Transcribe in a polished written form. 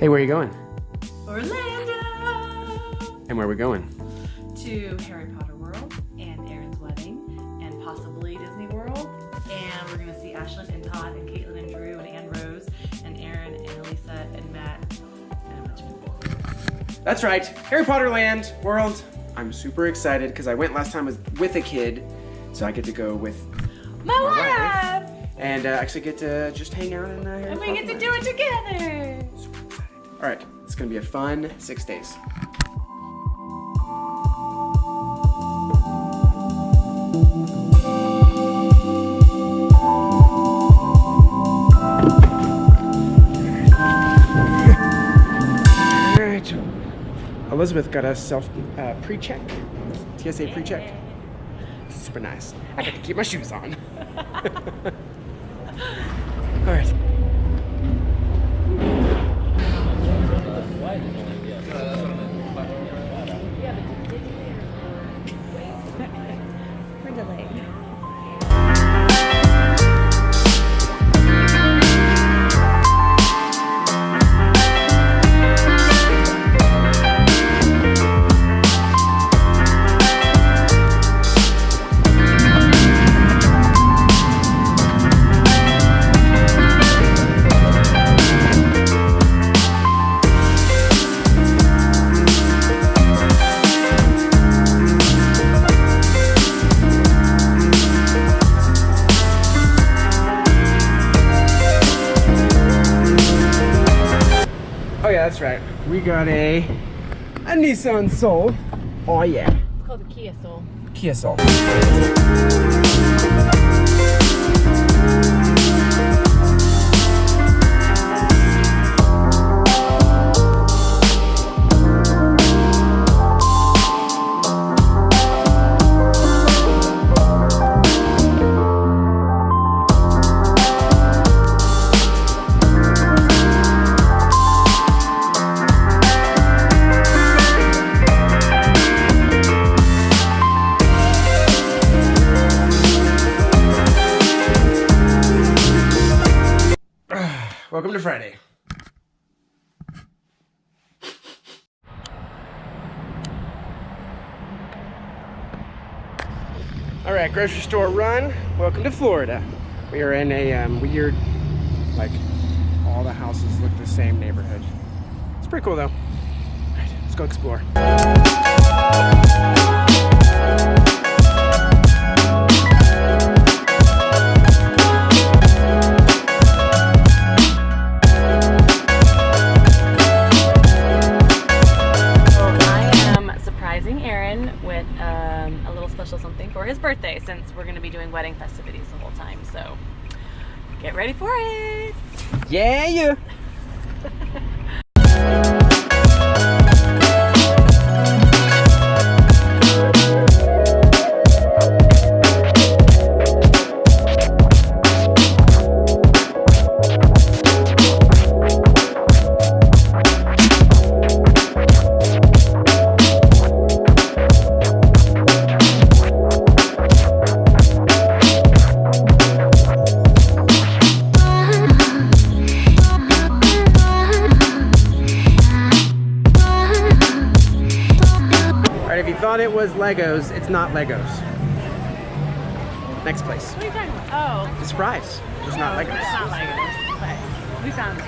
Hey, where are you going? Orlando! And where are we going? To Harry Potter World and Aaron's wedding and possibly Disney World. And we're gonna see Ashlyn and Todd and Caitlin and Drew and Ann Rose and Aaron and Elisa and Matt and a bunch of people. That's right, Harry Potter Land World. I'm super excited because I went last time with a kid, so I get to go with my wife. And actually get to just hang out in Harry Potter And we get to Land. do it together. Super excited. All right, it's gonna be a fun 6 days. All right, Elizabeth got a self pre-check, TSA pre-check. Super nice. I got to keep my shoes on. All right. We're delayed. Oh yeah, that's right. We got a Nissan Soul. Oh yeah. It's called a Kia Soul. Kia Soul. Welcome to Friday. All right, grocery store run. Welcome to Florida. We are in a weird, like, all the houses look the same neighborhood. It's pretty cool though. All right, let's go explore. With a little special something for his birthday, since we're going to be doing wedding festivities the whole time, so get ready for it. Yeah. If you thought it was Legos, it's not Legos. Next place. What are you talking about? Oh. The surprise. It's not Legos. It's not Legos, but we found it.